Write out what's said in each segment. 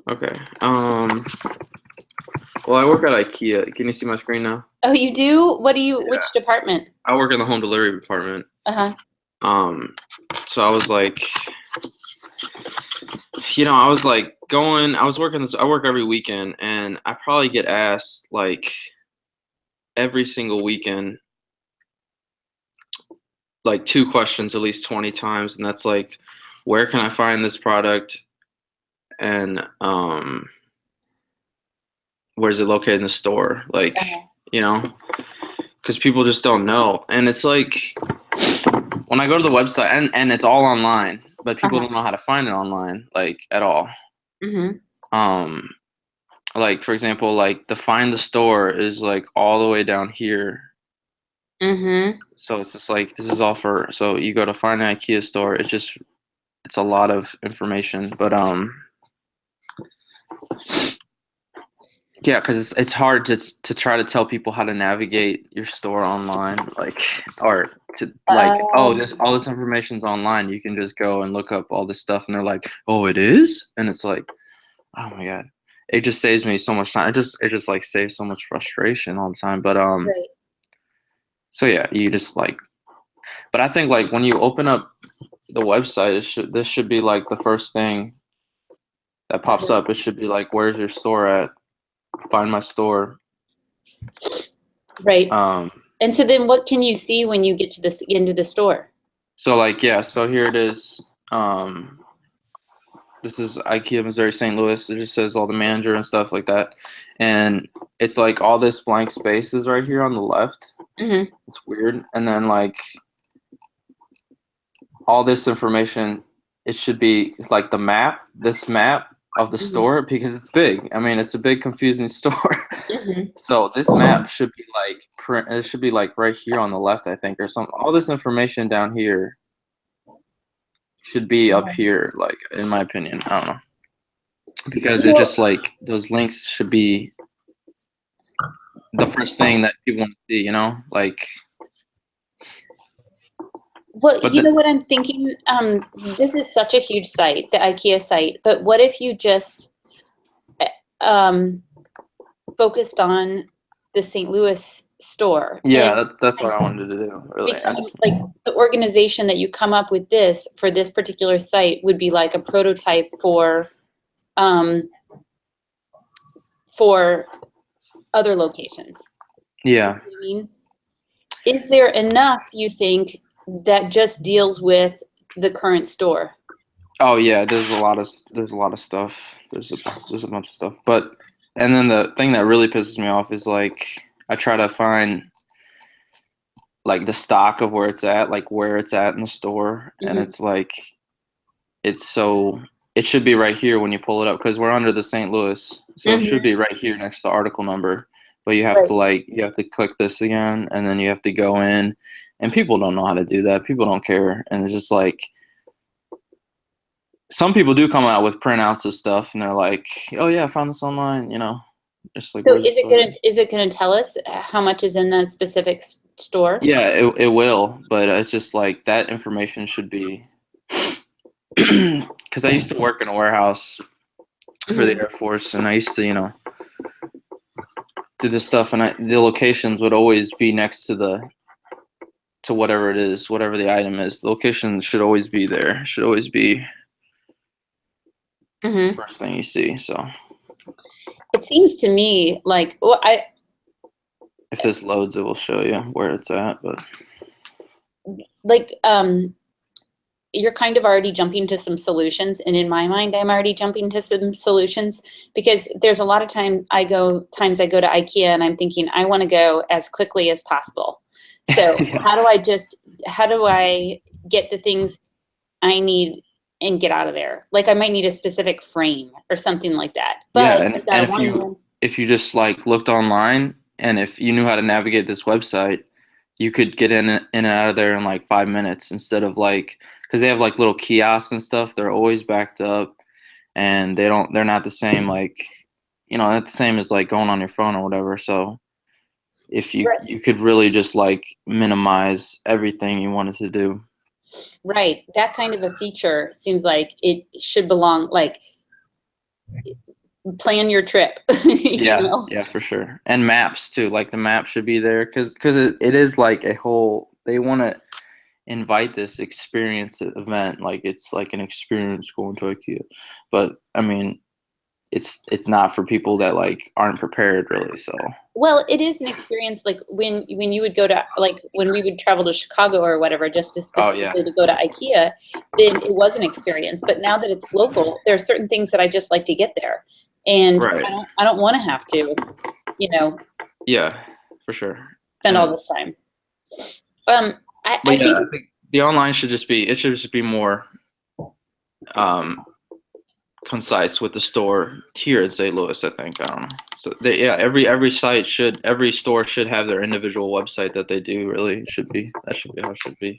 Okay. Well, I work at IKEA. Can you see my screen now? Oh, you do? Yeah. Which department? I work in the home delivery department. Uh-huh. Um, so I was like, I was like I was working I work every weekend, and I probably get asked like every single weekend, like two questions at least 20 times, and that's like, where can I find this product? And where's it located in the store? Like, Uh-huh. you know, because people just don't know. And it's like when I go to the website, and it's all online, but people Uh-huh. don't know how to find it online, like at all. Mm-hmm. Um, like for example, like the find the store is like all the way down here. Mm-hmm. So it's just like this is all for so you go to find an IKEA store, it's a lot of information. But yeah, because it's hard to try to tell people how to navigate your store online, like or to like, oh, this all this information's online. You can just go and look up all this stuff, and they're like, oh, it is, and it's like, oh my god, it just saves me so much time. It just like saves so much frustration all the time. But Right. so yeah, you just like, but I think like when you open up the website, this should be like the first thing that pops Uh-huh. up. It should be like, where's your store at? Find my store. Right. Um, And so then what can you see when you get to this into the store? So like yeah, so here it is. Um, this is IKEA Missouri St. Louis. It just says all the manager and stuff like that, and it's like all this blank space is right here on the left. Mm-hmm. It's weird, and then like all this information, it should be it's like the map, this map of the Mm-hmm. store because it's big. I mean, it's a big confusing store. Mm-hmm. So this map should be like it should be like right here on the left, I think, or something. All this information down here should be up here, like in my opinion. I don't know. Because it just Well, like those links should be the first thing that people want to see, like. But you know what I'm thinking? This is such a huge site, the IKEA site, but what if you just um, focused on the St. Louis store and yeah, that's what I wanted to do. Really, becoming like the organization that you come up with this for this particular site would be like a prototype um, for other locations. You know yeah. what I mean? Is there enough you think that just deals with the current store? Oh yeah, there's a lot of stuff. There's a bunch of stuff. But and then the thing that really pisses me off is like I try to find like the stock of where it's at, like where it's at in the store, and Hmm. it's like it's so it should be right here when you pull it up because we're under the St. Louis, so it should Hmm. be right here next to the article number. But Right. you have to click this again, and then you have to go in, and people don't know how to do that. People don't care, and it's just like some people do come out with printouts of stuff, and they're like, "Oh yeah, I found this online," Just like So where's the store at? is it gonna tell us how much is in that specific store? Yeah, it will, but it's just like that information should be because I used to work in a warehouse for the Hmm. Air Force, and I used to, do this stuff, and the locations would always be next to whatever it is, whatever the item is. The location should always be there. Should always be the Hmm. first thing you see. So It seems to me like, well, if this loads, it will show you where it's at. But like you're kind of already jumping to some solutions, and in my mind I'm already jumping to some solutions because there's a lot of times I go to IKEA and I'm thinking I want to go as quickly as possible. So yeah, how do I get the things I need and get out of there? Like I might need a specific frame or something like that, yeah, but and you got one. if you just like looked online, and if you knew how to navigate this website, you could get in and out of there in like 5 minutes instead of like because they have like little kiosks and stuff. They're always backed up, and they're not the same like not the same as like going on your phone or whatever. So if you could really just like minimize everything you wanted to do. Right. That kind of a feature seems like it should belong, like plan your trip. You Yeah, know? yeah, for sure. And maps too. Like the map should be there because it is like a whole. They want to invite this experience event. Like it's like an experience going to IKEA, but I mean, it's not for people that like aren't prepared really. So Well, it is an experience like when you would go to like when we would travel to Chicago or whatever, just to oh yeah, specifically to go to IKEA, then it was an experience. But now that it's local, there are certain things that I just like to get there, and right. I don't want to have to, you know, Yeah, for sure. spend And all this it's time. I but yeah, think I think the online should just be it should just be more um concise with the store here in St. Louis. I think I don't know. So yeah, every store should have their individual website that they do. Really, it should be that should be how it should be.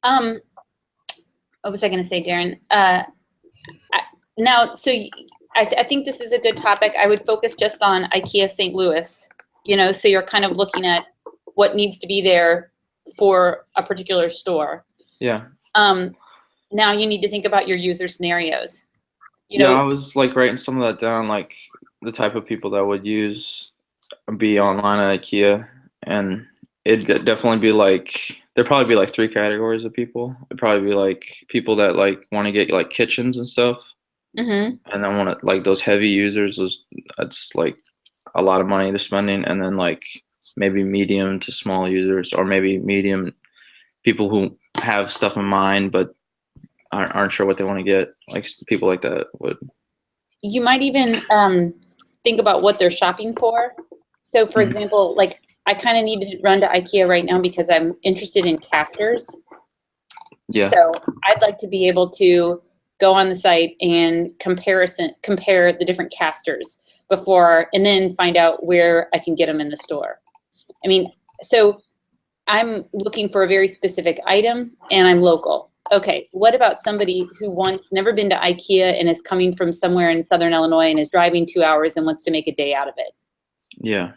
um, what was I going to say, Darren? Now, so I think this is a good topic. I would focus just on IKEA St. Louis. You know, so you're kind of looking at what needs to be there for a particular store. Yeah. Now you need to think about your user scenarios. You Yeah, know, I was like writing some of that down, like the type of people that would be online at IKEA, and it'd definitely be like there'd probably be like three categories of people. It'd probably be like people that like want to get like kitchens and stuff, mm-hmm. and then want to like those heavy users. That's like a lot of money they're spending, and then like maybe medium to small users, or maybe medium people who have stuff in mind but aren't sure what they want to get. Like people like that would. You might even think about what they're shopping for. So, for Mhm. example, like I kind of need to run to IKEA right now because I'm interested in casters. Yeah. So I'd like to be able to go on the site and compare the different casters before, and then find out where I can get them in the store. I mean, so I'm looking for a very specific item and I'm local. Okay, what about somebody who wants never been to IKEA and is coming from somewhere in Southern Illinois and is driving 2 hours and wants to make a day out of it? Yeah.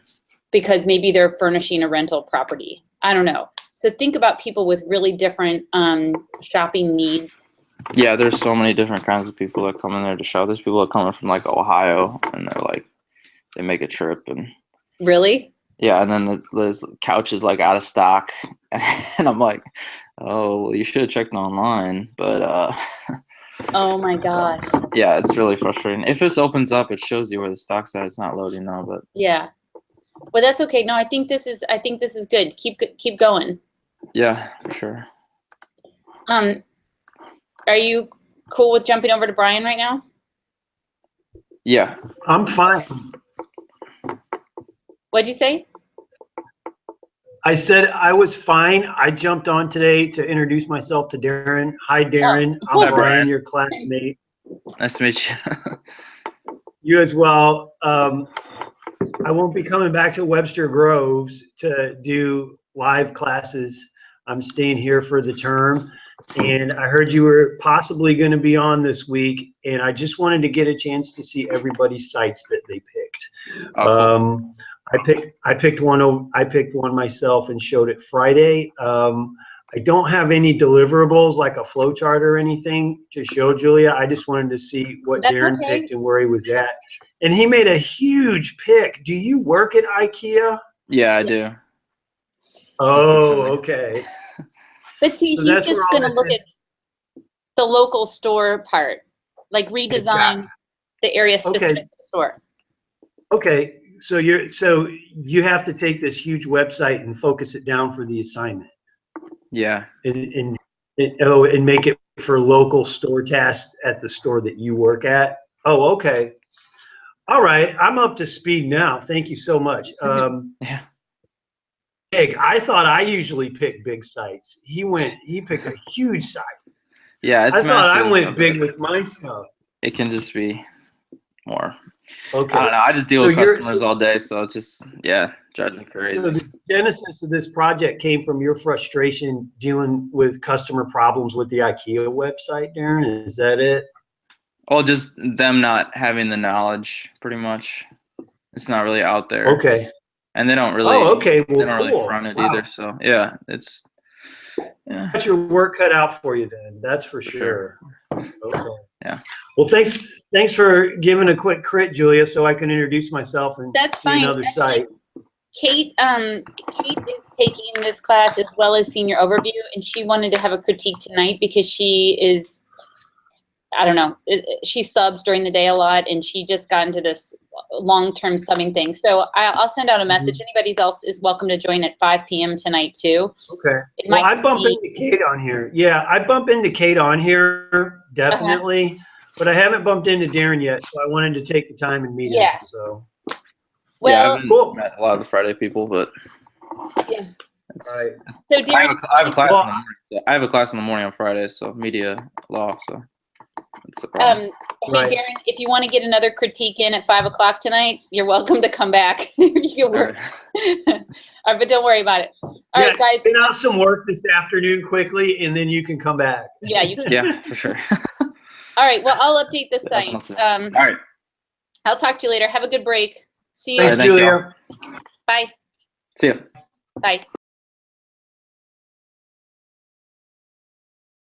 Because maybe they're furnishing a rental property. I don't know. So think about people with really different shopping needs. Yeah, there's so many different kinds of people that come in there to shop. There's people that come in from like Ohio, and they're like they make a trip, and Really? yeah, and then there's couches like out of stock, and I'm like, oh, well, you should have checked online, but Oh my so gosh. yeah, it's really frustrating. If this opens up, it shows you where the stock's at. It's not loading now, but Yeah. Well, that's okay. No, I think this is good. Keep going. yeah, for sure. Um, are you cool with jumping over to Brian right now? Yeah, I'm fine. What'd you say? I said I was fine. I jumped on today to introduce myself to Darren. Hi, Darren. Oh. I'm Hi, Brian, Brian. your classmate. Nice to meet you. You as well. I won't be coming back to Webster Groves to do live classes. I'm staying here for the term. And I heard you were possibly going to be on this week. And I just wanted to get a chance to see everybody's sites that they picked. Oh, cool. I picked one myself and showed it Friday. I don't have any deliverables like a flow chart or anything to show Julia. I just wanted to see what That's Darren okay. picked and where he was at. And he made a huge pick. Do you work at IKEA? Yeah, I do. Oh, Unfortunately. Okay. But see, So he's that's where just all going to this look is. at the local store part, like redesign Exactly. the area specific Okay. to the store. Okay. So you have to take this huge website and focus it down for the assignment. Yeah. And make it for local store tasks at the store that you work at. Oh, okay. All right. I'm up to speed now. Thank you so much. Yeah. Big. I thought I usually pick big sites. He picked a huge site. Yeah, it's I thought I massive. went big with my stuff. It can just be more. Okay. I don't know. I just deal So with customers all day, so it's just drives me So crazy. the genesis of this project came from your frustration dealing with customer problems with the IKEA website, Darren. Is that it? Well, just them not having the knowledge, pretty much. It's not really out there, Okay. and they don't really. Oh, okay. Well, They don't really cool. front it Wow. either. So yeah, it's yeah, Got your work cut out for you then. That's for for sure. sure. Okay. Yeah. Well, thanks for giving a quick crit, Julia, so I can introduce myself and That's see fine. another Actually, site. Kate is taking this class as well as senior overview, and she wanted to have a critique tonight because she is, I don't know, she subs during the day a lot, and she just got into this long-term subbing thing. So I'll send out a message. Anybody else is welcome to join at 5 p.m. tonight too. Okay. It Well, might I bump be- into Kate on here. Yeah, I bump into Kate on here, definitely. But I haven't bumped into Darren yet, so I wanted to take the time and meet him. Yeah. So. Yeah, I Well, haven't Cool. met a lot of the Friday people, but yeah. it's, All right. So I Darren, have a class Well, in the morning. So I have a class in the morning on Friday, so media law. So that's the problem. hey Right. Darren, if you want to get another critique in at 5 o'clock tonight, you're welcome to come back. You can work. All All right, but don't worry about it. All right, guys. Get out some work this afternoon quickly, and then you can come back. Yeah, you can. Yeah, for sure. All right. Well, I'll update the site. Awesome. All right. I'll talk to you later. Have a good break. See you. Thanks, All right, thank Julia. Bye. See ya. Bye.